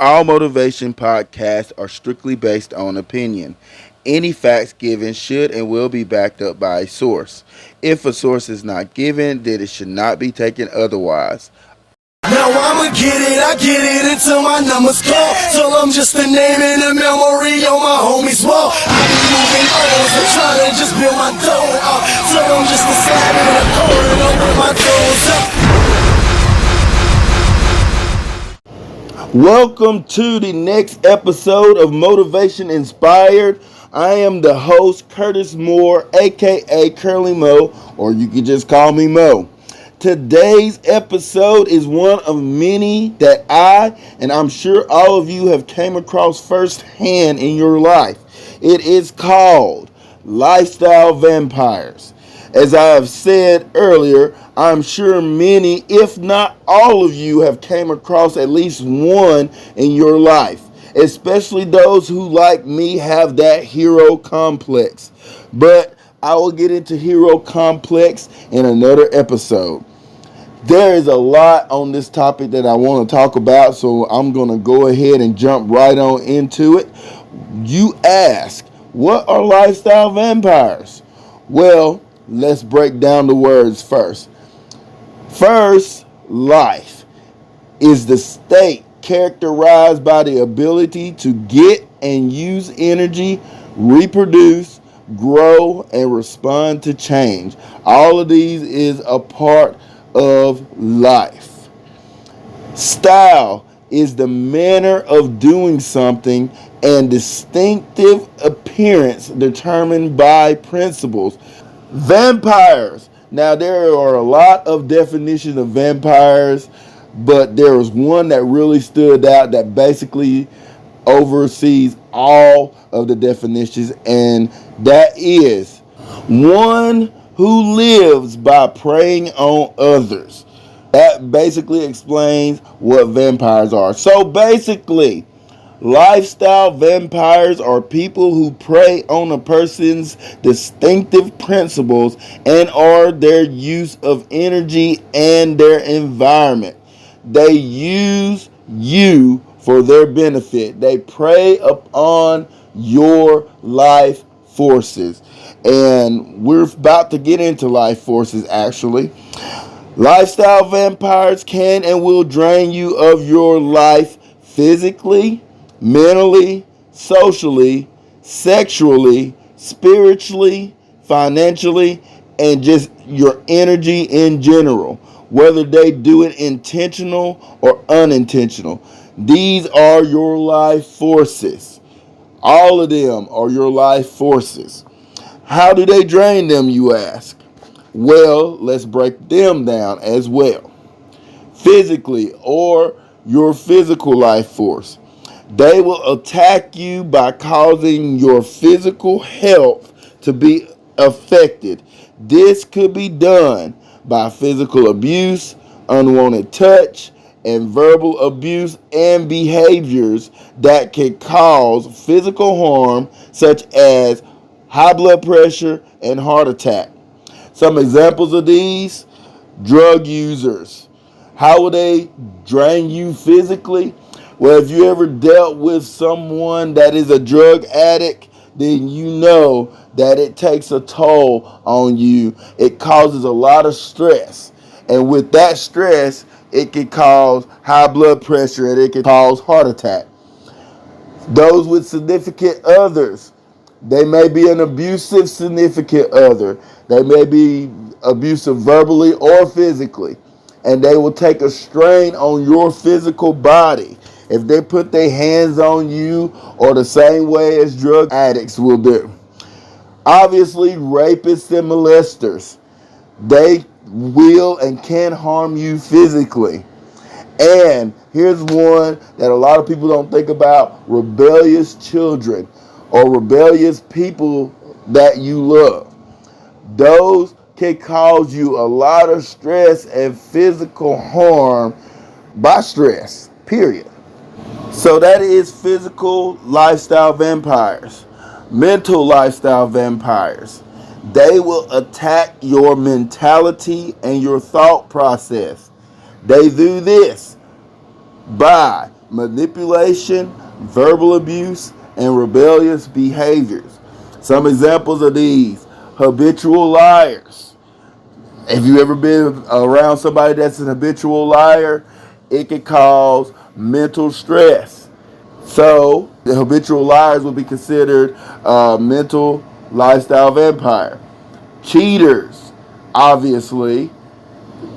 All motivation podcasts are strictly based on opinion. Any facts given should and will be backed up by a source. If a source is not given, then it should not be taken otherwise. Now I'ma I get it until my numbers call. Till I'm just a name in the memory on my homies wall. I be moving O's and trying to just build my dough up. Till I'm just a slab in the corner with my toes up. Welcome to the next episode of Motivation Inspired. I am the host, Curtis Moore, aka Curly Mo, or you can just call me Mo. Today's episode is one of many that and I'm sure all of you have came across firsthand in your life. It is called Lifestyle Vampires. As I have said earlier, I'm sure many, if not all of you, have came across at least one in your life, especially those who, like me, have that hero complex. But I will get into hero complex in another episode. There is a lot on this topic that I want to talk about, so I'm going to go ahead and jump right on into it. You ask, what are lifestyle vampires? Well, let's break down the words first. First, life is the state characterized by the ability to get and use energy, reproduce, grow, and respond to change. All of these is a part of life. Style is the manner of doing something and distinctive appearance determined by principles. Vampires. Now, there are a lot of definitions of vampires, but there was one that really stood out that basically oversees all of the definitions, and that is one who lives by preying on others. That basically explains what vampires are. So basically, lifestyle vampires are people who prey on a person's distinctive principles and or their use of energy and their environment. They use you for their benefit. They prey upon your life forces. And we're about to get into life forces actually. Lifestyle vampires can and will drain you of your life physically, mentally, socially, sexually, spiritually, financially, and just your energy in general, whether they do it intentional or unintentional. These are your life forces. All of them are your life forces. How do they drain them, you ask? Well, let's break them down as well. Physically, or your physical life force. They will attack you by causing your physical health to be affected. This could be done by physical abuse, unwanted touch, and verbal abuse and behaviors that can cause physical harm, such as high blood pressure and heart attack. Some examples of these: drug users. How will they drain you physically? Well, if you ever dealt with someone that is a drug addict, then you know that it takes a toll on you. It causes a lot of stress. And with that stress, it can cause high blood pressure and it can cause heart attack. Those with significant others, they may be an abusive significant other. They may be abusive verbally or physically. And they will take a strain on your physical body if they put their hands on you, or the same way as drug addicts will do. Obviously, rapists and molesters, they will and can harm you physically. And here's one that a lot of people don't think about: rebellious children or rebellious people that you love. Those can cause you a lot of stress and physical harm by stress, period. So that is physical lifestyle vampires. Mental lifestyle vampires. They will attack your mentality and your thought process. They do this by manipulation, verbal abuse, and rebellious behaviors. Some examples of these: habitual liars. If you ever been around somebody that's an habitual liar, it can cause mental stress. So the habitual liars will be considered mental lifestyle vampire. Cheaters, obviously,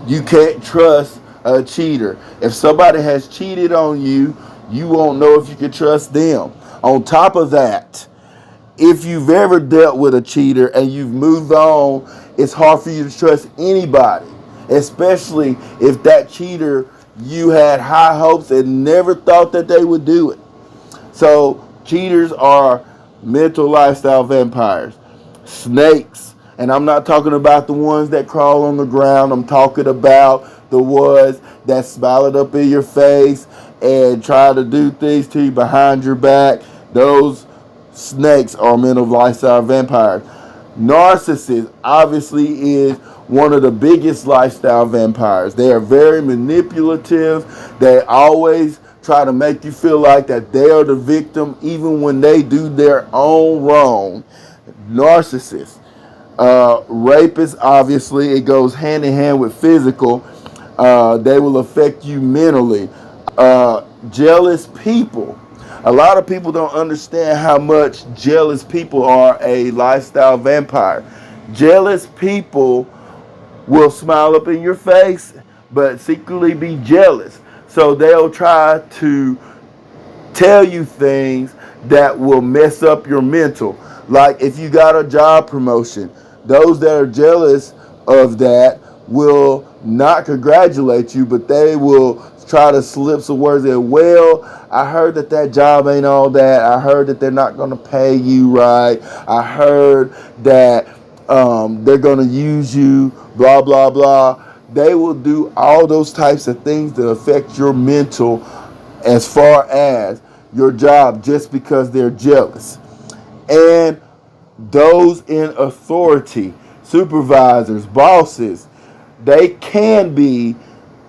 you can't trust a cheater. If somebody has cheated on you, you won't know if you can trust them. On top of that, if you've ever dealt with a cheater and you've moved on, it's hard for you to trust anybody, especially if that cheater, you had high hopes and never thought that they would do it. So cheaters are mental lifestyle vampires. Snakes, and I'm not talking about the ones that crawl on the ground. I'm talking about the ones that smile it up in your face and try to do things to you behind your back. Those snakes are mental lifestyle vampires. Narcissist obviously is one of the biggest lifestyle vampires. They are very manipulative. They always try to make you feel like that they are the victim even when they do their own wrong. Narcissists. Rapists, obviously, it goes hand in hand with physical. They will affect you mentally. Jealous people. A lot of people don't understand how much jealous people are a lifestyle vampire. Jealous people will smile up in your face, but secretly be jealous. So they'll try to tell you things that will mess up your mental. Like if you got a job promotion, those that are jealous of that will not congratulate you, but they will try to slip some words in. Well, I heard that job ain't all that. I heard that they're not going to pay you right. I heard that they're going to use you, blah, blah, blah. They will do all those types of things that affect your mental as far as your job just because they're jealous. And those in authority, supervisors, bosses, they can be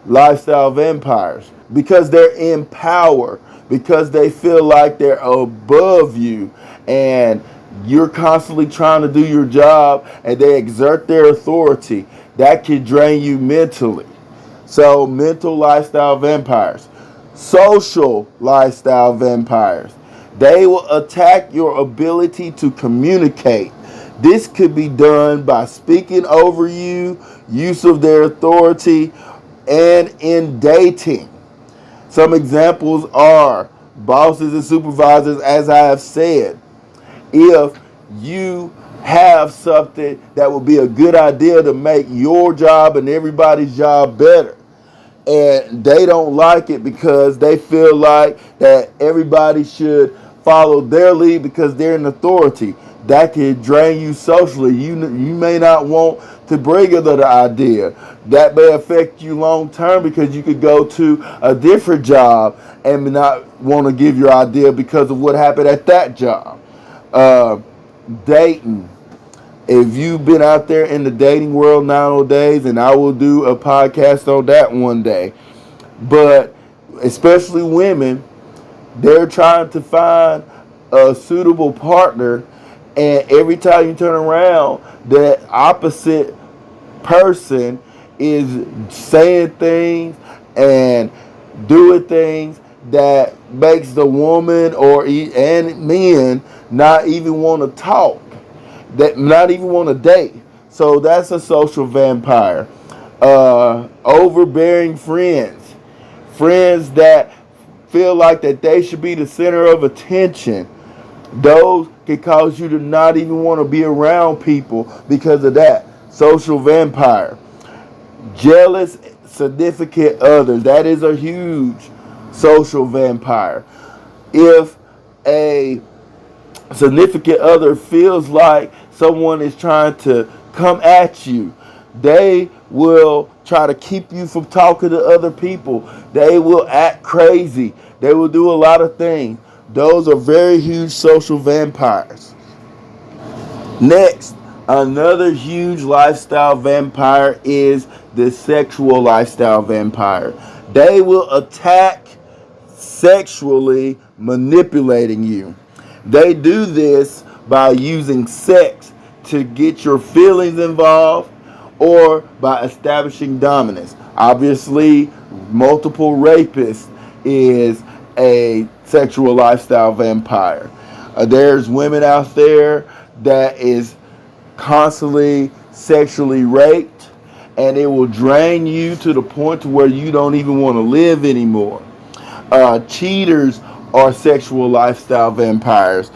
lifestyle vampires because they're in power, because they feel like they're above you and you're constantly trying to do your job and they exert their authority. That can drain you mentally. So mental lifestyle vampires. Social lifestyle vampires. They will attack your ability to communicate. This could be done by speaking over you, use of their authority, and in dating. Some examples are bosses and supervisors, as I have said. If you have something that would be a good idea to make your job and everybody's job better, and they don't like it because they feel like that everybody should follow their lead because they're in authority, that can drain you socially. You may not want to bring another idea. That may affect you long term because you could go to a different job and not want to give your idea because of what happened at that job. Dating. If you've been out there in the dating world nowadays, and I will do a podcast on that one day, but especially women, they're trying to find a suitable partner, and every time you turn around, the opposite person is saying things and doing things that makes the woman and men not even want to talk, that not even want to date. So that's a social vampire. Overbearing friends, friends that feel like that they should be the center of attention. Those can cause you to not even want to be around people because of that. Social vampire. Jealous significant others. That is a huge social vampire. If a significant other feels like someone is trying to come at you, they will try to keep you from talking to other people. They will act crazy. They will do a lot of things. Those are very huge social vampires. Next, another huge lifestyle vampire is the sexual lifestyle vampire. They will attack sexually manipulating you. They do this by using sex to get your feelings involved or by establishing dominance. Obviously, multiple rapists is a sexual lifestyle vampire. There's women out there that is constantly sexually raped, and it will drain you to the point to where you don't even want to live anymore. Cheaters are sexual lifestyle vampires.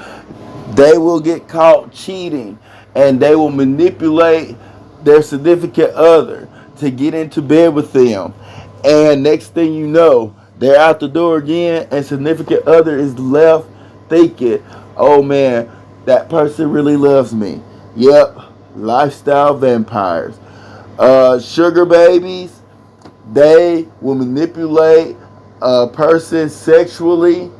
They will get caught cheating, and they will manipulate their significant other to get into bed with them. And next thing you know, they're out the door again, and significant other is left thinking, oh man, that person really loves me. Yep, lifestyle vampires. Sugar babies, they will manipulate a person sexually,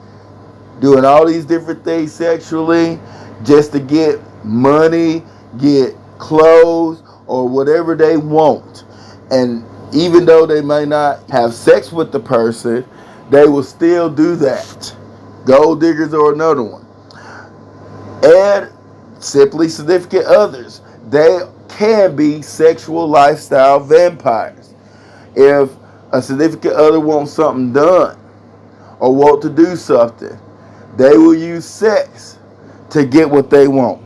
doing all these different things sexually just to get money, get clothes, or whatever they want. And even though they may not have sex with the person, they will still do that. Gold diggers are another one. And simply significant others. They can be sexual lifestyle vampires. If a significant other wants something done or want to do something, they will use sex to get what they want.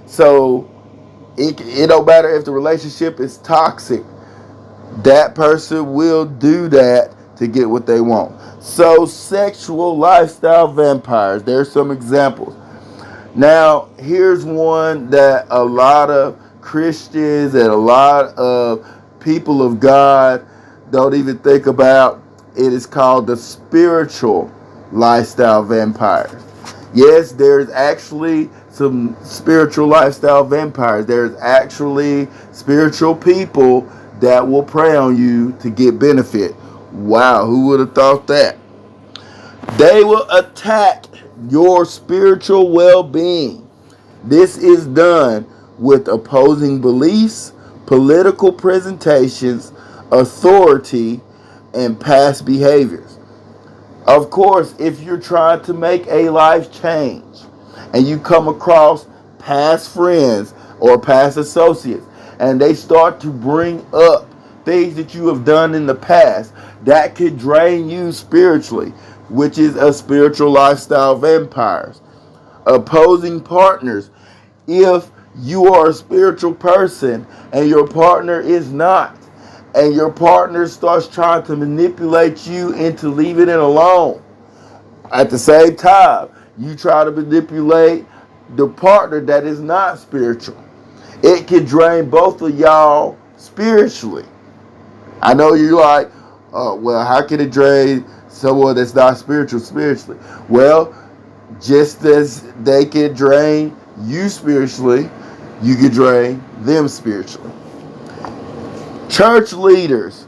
So it don't matter if the relationship is toxic. That person will do that to get what they want. So sexual lifestyle vampires, there's some examples. Now, here's one that a lot of Christians and a lot of people of God don't even think about. It is called the spiritual lifestyle vampires. Yes, there's actually some spiritual lifestyle vampires. There's actually spiritual people that will prey on you to get benefit. Wow, who would have thought that? They will attack your spiritual well-being. This is done with opposing beliefs, political presentations, authority, and past behaviors. Of course, if you're trying to make a life change and you come across past friends or past associates and they start to bring up things that you have done in the past, that could drain you spiritually, which is a spiritual lifestyle vampires. Opposing partners. If you are a spiritual person and your partner is not, and your partner starts trying to manipulate you into leaving it alone, at the same time, you try to manipulate the partner that is not spiritual. It can drain both of y'all spiritually. I know you're like, oh, well, how can it drain someone that's not spiritual spiritually? Well, just as they can drain you spiritually, you can drain them spiritually. Church leaders.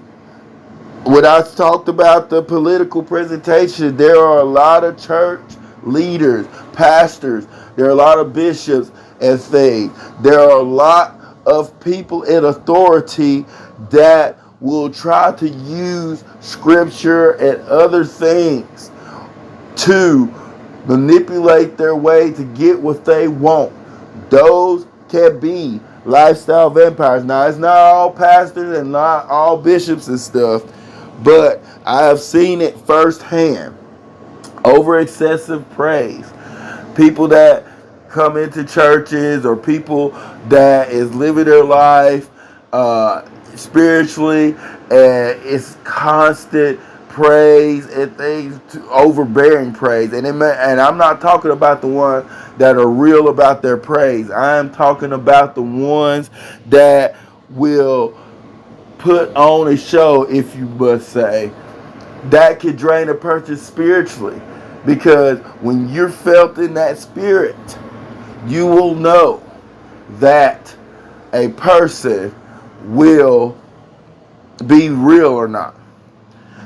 When I talked about the political presentation, there are a lot of church leaders, pastors, there are a lot of bishops and things. There are a lot of people in authority that will try to use scripture and other things to manipulate their way to get what they want. Those can be lifestyle vampires. Now, it's not all pastors and not all bishops and stuff, but I have seen it firsthand. Over excessive praise. People that come into churches or people that is living their life spiritually, and it's constant praise and things, overbearing praise. And I'm not talking about the ones that are real about their praise. I am talking about the ones that will put on a show, if you must say, that could drain a person spiritually. Because when you're felt in that spirit, you will know that a person will be real or not.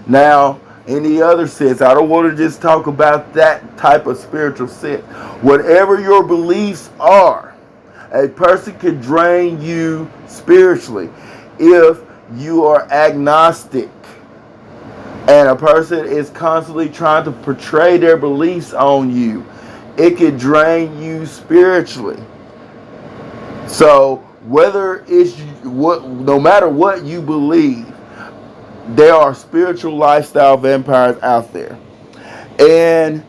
Now, in the other sense, I don't want to just talk about that type of spiritual sense. Whatever your beliefs are, a person can drain you spiritually. If you are agnostic, and a person is constantly trying to portray their beliefs on you, it could drain you spiritually. So whether it's what, no matter what you believe, there are spiritual lifestyle vampires out there. And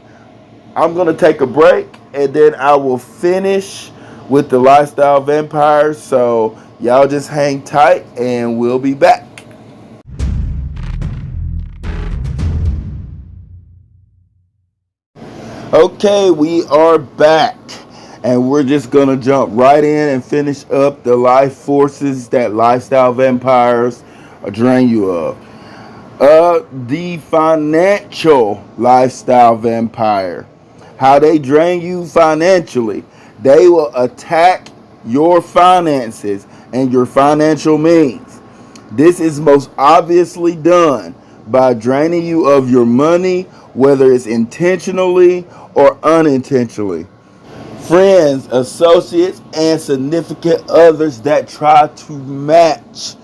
I'm going to take a break and then I will finish with the lifestyle vampires. So y'all just hang tight and we'll be back. Okay, we are back. And we're just going to jump right in and finish up the life forces that lifestyle vampires drain you of. The financial lifestyle vampire. How they drain you financially. They will attack your finances and your financial means. This is most obviously done by draining you of your money, whether it's intentionally or unintentionally. Friends, associates, and significant others that try to match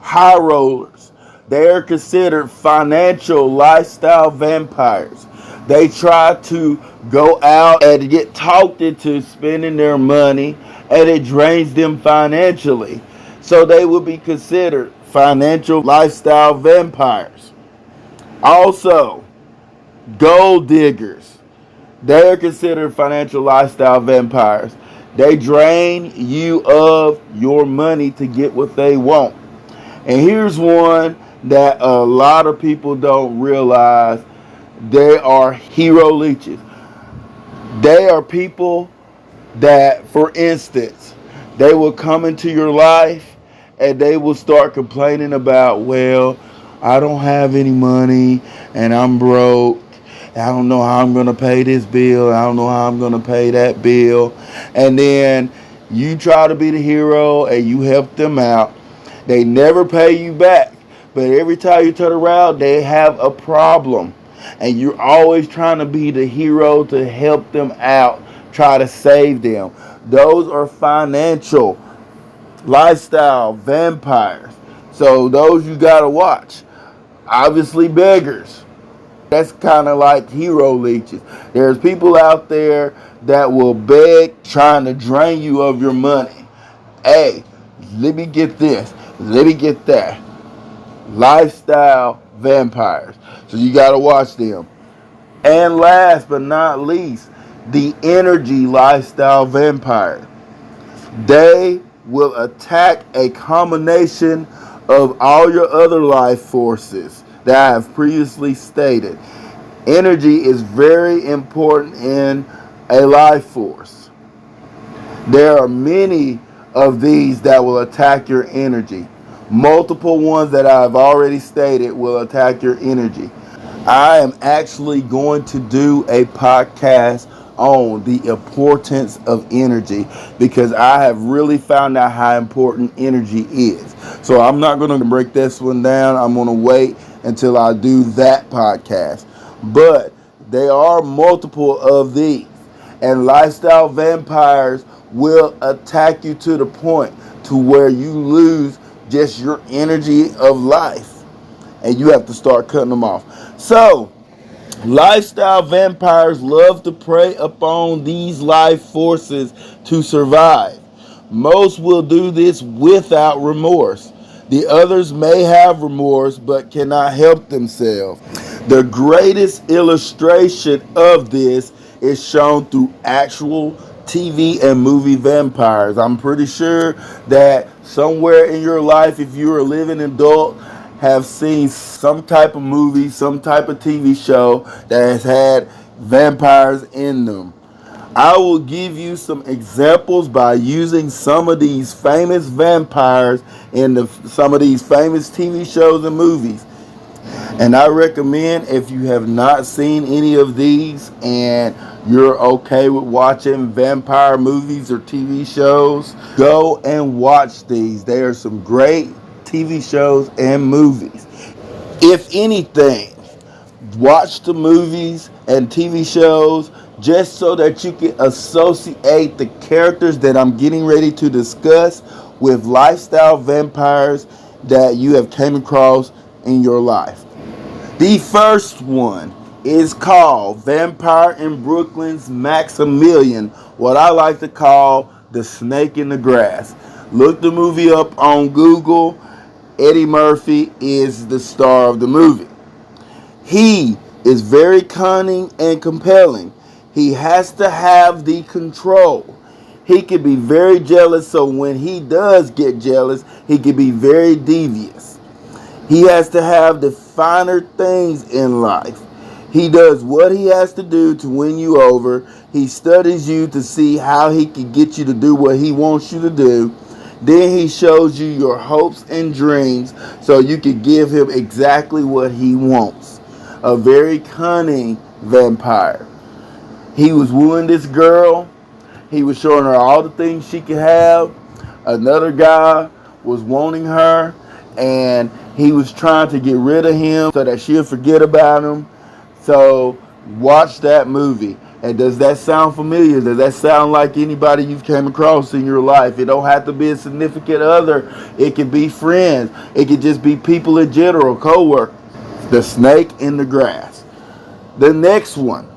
high rollers. They are considered financial lifestyle vampires. They try to go out and get talked into spending their money, and it drains them financially. So they would be considered financial lifestyle vampires. Also, gold diggers. They are considered financial lifestyle vampires. They drain you of your money to get what they want. And here's one that a lot of people don't realize. They are hero leeches. They are people that, for instance, they will come into your life and they will start complaining about, well, I don't have any money and I'm broke. I don't know how I'm going to pay this bill. I don't know how I'm going to pay that bill. And then you try to be the hero and you help them out. They never pay you back. But every time you turn around, they have a problem. And you're always trying to be the hero to help them out, try to save them. Those are financial lifestyle vampires. So those you got to watch. Obviously, beggars. That's kind of like hero leeches. There's people out there that will beg, trying to drain you of your money. Hey, let me get this. Let me get that. Lifestyle vampires. So you got to watch them. And last but not least, the energy lifestyle vampire. They will attack a combination of all your other life forces that I have previously stated. Energy is very important in a life force. There are many of these that will attack your energy. Multiple ones that I've already stated will attack your energy. I am actually going to do a podcast on the importance of energy because I have really found out how important energy is. So I'm not going to break this one down. I'm going to wait until I do that podcast. But there are multiple of these, and lifestyle vampires will attack you to the point to where you lose just your energy of life and you have to start cutting them off. So lifestyle vampires love to prey upon these life forces to survive. Most will do this without remorse. The others may have remorse but cannot help themselves. The greatest illustration of this is shown through actual TV and movie vampires. I'm pretty sure that somewhere in your life, if you're a living adult, have seen some type of movie, some type of TV show that has had vampires in them. I will give you some examples by using some of these famous vampires in some of these famous TV shows and movies. And I recommend, if you have not seen any of these and you're okay with watching vampire movies or TV shows, go and watch these. They are some great TV shows and movies. If anything, watch the movies and TV shows just so that you can associate the characters that I'm getting ready to discuss with lifestyle vampires that you have came across in your life. The first one is called Vampire in Brooklyn's Maximilian, what I like to call the snake in the grass. Look the movie up on Google. Eddie Murphy is the star of the movie. He is very cunning and compelling. He has to have the control. He can be very jealous, so when he does get jealous, he can be very devious. He has to have the finer things in life. He does what he has to do to win you over. He studies you to see how he can get you to do what he wants you to do. Then he shows you your hopes and dreams so you can give him exactly what he wants. A very cunning vampire. He was wooing this girl. He was showing her all the things she could have. Another guy was wanting her, and he was trying to get rid of him so that she'll forget about him. So watch that movie. And does that sound familiar? Does that sound like anybody you've came across in your life? It don't have to be a significant other. It could be friends. It could just be people in general, co-workers. The Snake in the Grass. The next one,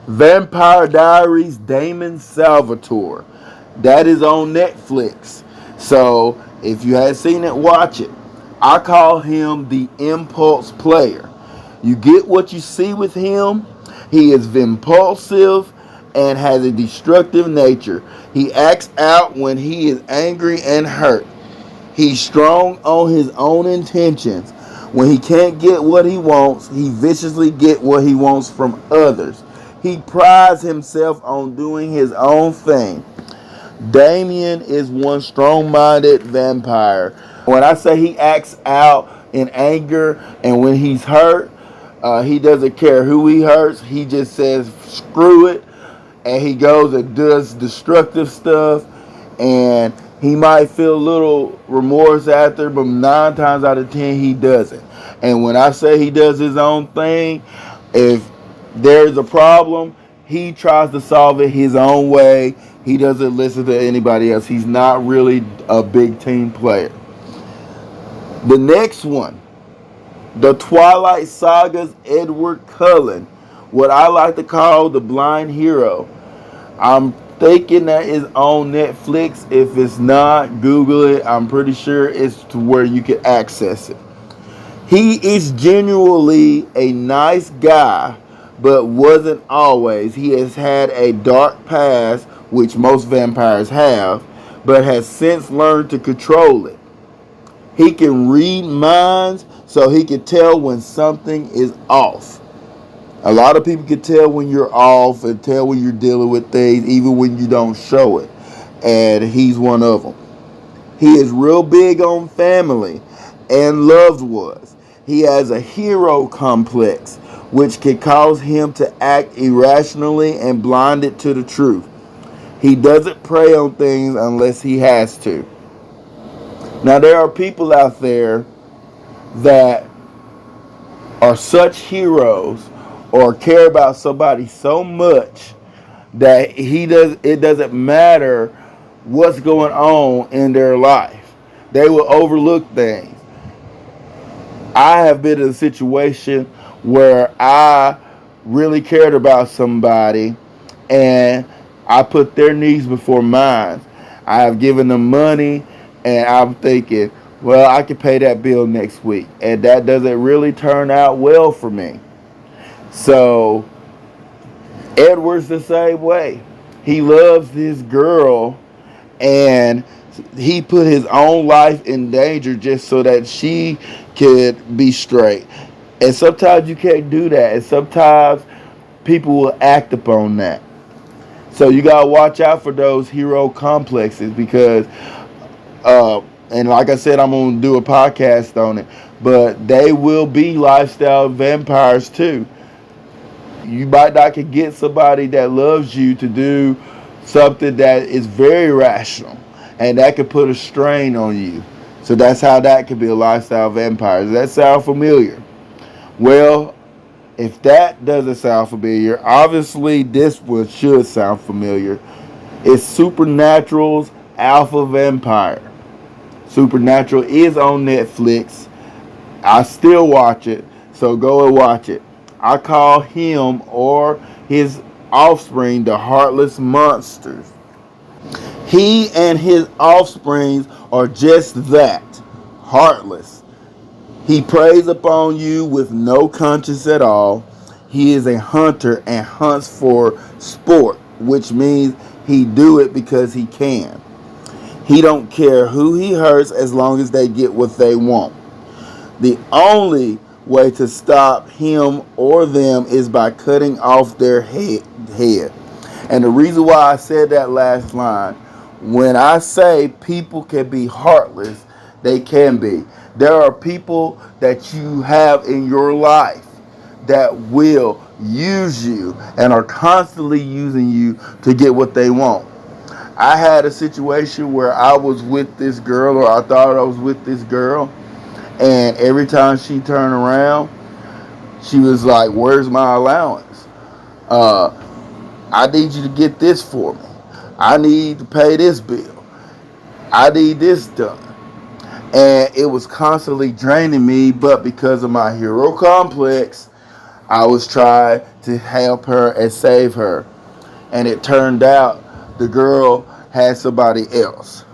Vampire Diaries, Damon Salvatore. That is on Netflix. So if you haven't seen it, watch it. I call him the impulse player. You get what you see with him. He is impulsive and has a destructive nature. He acts out when he is angry and hurt. He's strong on his own intentions. When he can't get what he wants, he viciously gets what he wants from others. He prides himself on doing his own thing. Damien is one strong-minded vampire. When I say he acts out in anger and when he's hurt, he doesn't care who he hurts. He just says, screw it. And he goes and does destructive stuff. And he might feel a little remorse after, but 9 times out of 10, he doesn't. And when I say he does his own thing, if there's a problem, he tries to solve it his own way. He doesn't listen to anybody else. He's not really a big team player. The next one, the Twilight Saga's Edward Cullen, what I like to call the blind hero. I'm thinking that is on Netflix. If it's not, Google it. I'm pretty sure it's to where you can access it. He is genuinely a nice guy, but wasn't always. He has had a dark past, which most vampires have, but has since learned to control it. He can read minds, so he can tell when something is off. A lot of people can tell when you're off and tell when you're dealing with things, even when you don't show it. And he's one of them. He is real big on family and loved ones. He has a hero complex, which can cause him to act irrationally and blinded to the truth. He doesn't prey on things unless he has to. Now, there are people out there that are such heroes or care about somebody so much that it doesn't matter what's going on in their life. They will overlook things. I have been in a situation where I really cared about somebody and I put their needs before mine. I have given them money and I'm thinking, well, I can pay that bill next week. And that doesn't really turn out well for me. So Edward's the same way. He loves this girl and he put his own life in danger just so that she could be straight. And sometimes you can't do that. And sometimes people will act upon that. So you got to watch out for those hero complexes because, and like I said, I'm going to do a podcast on it, but they will be lifestyle vampires too. You might not can get somebody that loves you to do something that is very rational, and that could put a strain on you. So that's how that could be a lifestyle vampire. Does that sound familiar? Well, if that doesn't sound familiar, obviously this one should sound familiar. It's Supernatural's Alpha Vampire. Supernatural is on Netflix. I still watch it. So go and watch it. I call him or his offspring the heartless monsters. He and his offsprings are just that, heartless. He preys upon you with no conscience at all. He is a hunter and hunts for sport, which means he do it because he can. He don't care who he hurts as long as they get what they want. The only way to stop him or them is by cutting off their head. And the reason why I said that last line, when I say people can be heartless, they can be. There are people that you have in your life that will use you and are constantly using you to get what they want. I had a situation where I was with this girl, or I thought I was with this girl, and every time she turned around, she was like, "Where's my allowance? Uh, I need you to get this for me. I need to pay this bill. I need this done." And it was constantly draining me, but because of my hero complex, I was trying to help her and save her. And it turned out the girl had somebody else.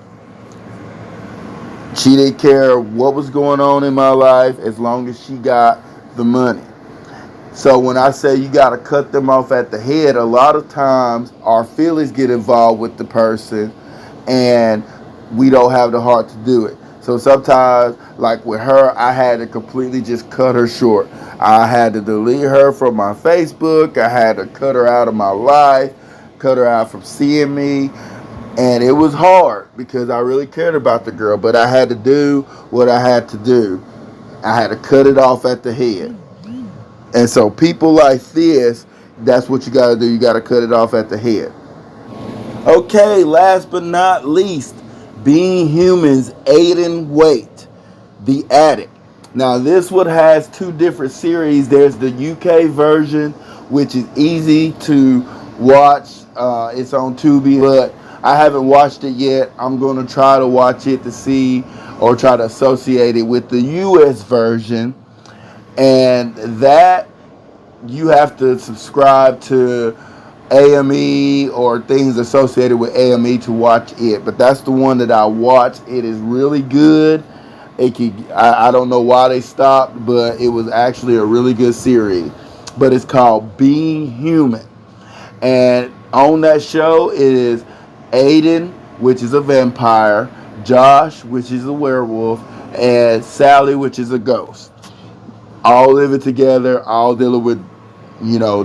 She didn't care what was going on in my life as long as she got the money. So when I say you got to cut them off at the head, a lot of times our feelings get involved with the person and we don't have the heart to do it. So sometimes, like with her, I had to completely just cut her short. I had to delete her from my Facebook. I had to cut her out of my life, cut her out from seeing me. And it was hard because I really cared about the girl, but I had to do what I had to do. I had to cut it off at the head. And so people like this, that's what you got to do. You got to cut it off at the head. Okay, last but not least, Being Human's Aiden Waite, The Addict. Now this one has two different series. There's the UK version, which is easy to watch. It's on Tubi, but I haven't watched it yet. I'm going to try to watch it to see, or try to associate it with the US version. And that you have to subscribe to AME or things associated with AME to watch it. But that's the one that I watched. It is really good. I don't know why they stopped, but it was actually a really good series. But it's called Being Human. And on that show is Aiden, which is a vampire, Josh, which is a werewolf, and Sally, which is a ghost. All living together, all dealing with,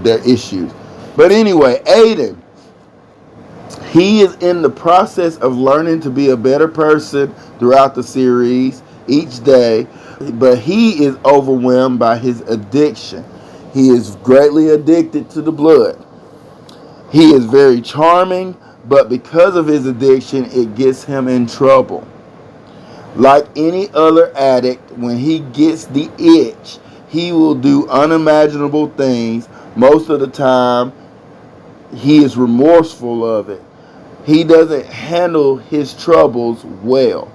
their issues. But anyway, Aiden, he is in the process of learning to be a better person throughout the series each day, but he is overwhelmed by his addiction. He is greatly addicted to the blood. He is very charming, but because of his addiction, it gets him in trouble. Like any other addict, when he gets the itch, he will do unimaginable things. Most of the time, he is remorseful of it. He doesn't handle his troubles well.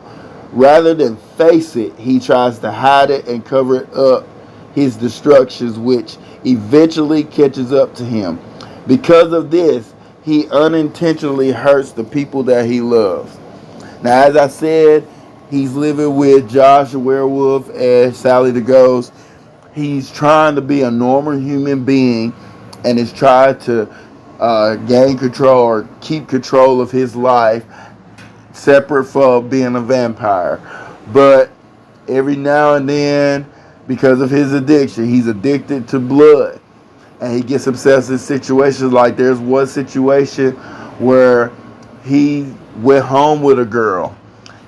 Rather than face it, he tries to hide it and cover it up, his destructions, which eventually catches up to him. Because of this, he unintentionally hurts the people that he loves. Now, as I said, he's living with Josh, the werewolf, and Sally, the ghost. He's trying to be a normal human being and is trying to gain control or keep control of his life separate from being a vampire. But every now and then, because of his addiction, he's addicted to blood. And he gets obsessed in situations. Like there's one situation where he went home with a girl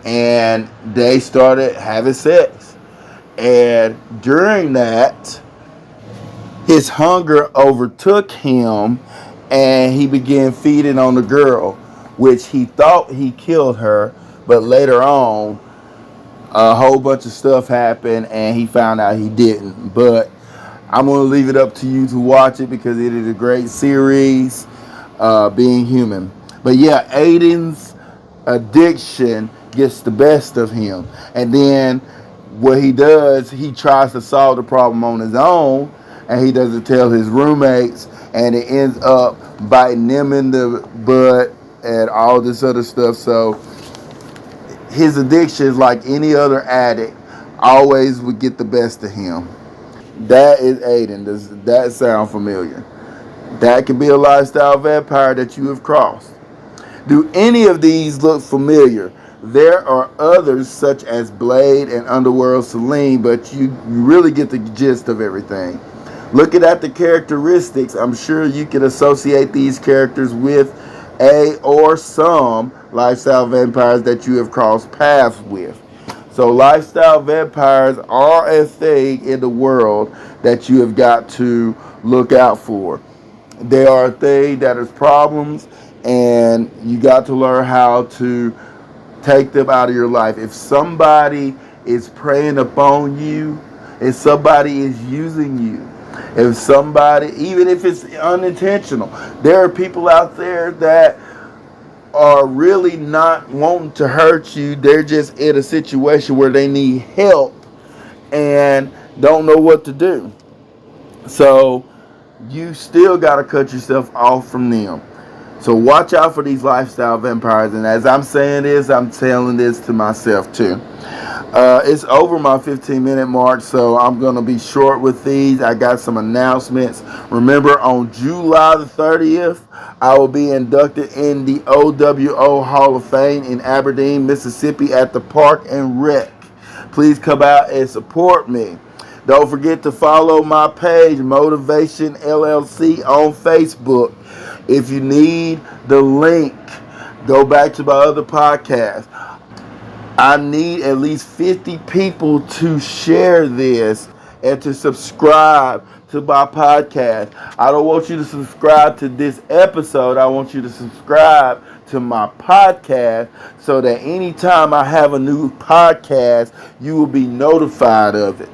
and they started having sex. And during that, his hunger overtook him and he began feeding on the girl, which he thought he killed her, but later on, a whole bunch of stuff happened and he found out he didn't. But I'm going to leave it up to you to watch it because it is a great series, Being Human. But yeah, Aiden's addiction gets the best of him. And then what he does, he tries to solve the problem on his own, and he doesn't tell his roommates, and it ends up biting them in the butt and all this other stuff. So his addiction is like any other addict, always would get the best of him. That is Aiden. Does that sound familiar? That could be a lifestyle vampire that you have crossed. Do any of these look familiar? There are others such as Blade and Underworld Celine, but you really get the gist of everything. Looking at the characteristics, I'm sure you can associate these characters with a or some lifestyle vampires that you have crossed paths with. So lifestyle vampires are a thing in the world that you have got to look out for. They are a thing that is problems, and you got to learn how to take them out of your life. If somebody is preying upon you, if somebody is using you, if somebody, even if it's unintentional, there are people out there that are really not wanting to hurt you. They're just in a situation where they need help and don't know what to do. So you still got to cut yourself off from them. So watch out for these lifestyle vampires. And as I'm saying this, I'm telling this to myself too. It's over my 15-minute mark, so I'm going to be short with these. I got some announcements. Remember, on July the 30th, I will be inducted in the OWO Hall of Fame in Aberdeen, Mississippi at the Park and Rec. Please come out and support me. Don't forget to follow my page, Motivation LLC, on Facebook. If you need the link, go back to my other podcast. I need at least 50 people to share this and to subscribe to my podcast. I don't want you to subscribe to this episode. I want you to subscribe to my podcast so that anytime I have a new podcast, you will be notified of it.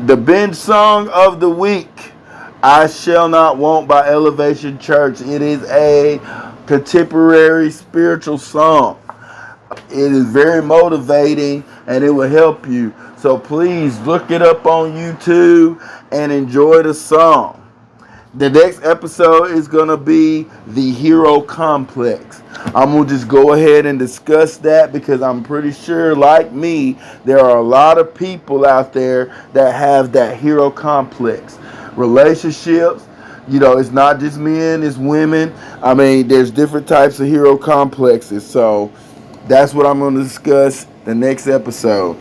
The binge song of the week, I Shall Not Want by Elevation Church. It is a contemporary spiritual song. It is very motivating and it will help you. So please look it up on YouTube and enjoy the song. The next episode is going to be the hero complex. I'm going to just go ahead and discuss that because I'm pretty sure, like me, there are a lot of people out there that have that hero complex. Relationships, it's not just men, it's women. I mean, there's different types of hero complexes. So that's what I'm going to discuss the next episode.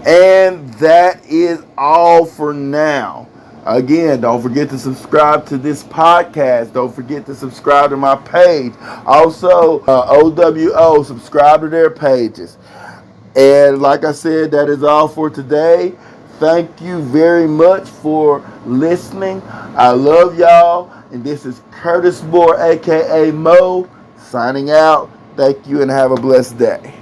And that is all for now. Again, don't forget to subscribe to this podcast. Don't forget to subscribe to my page. Also, OWO, subscribe to their pages. And like I said, that is all for today. Thank you very much for listening. I love y'all. And this is Curtis Moore, a.k.a. Mo, signing out. Thank you and have a blessed day.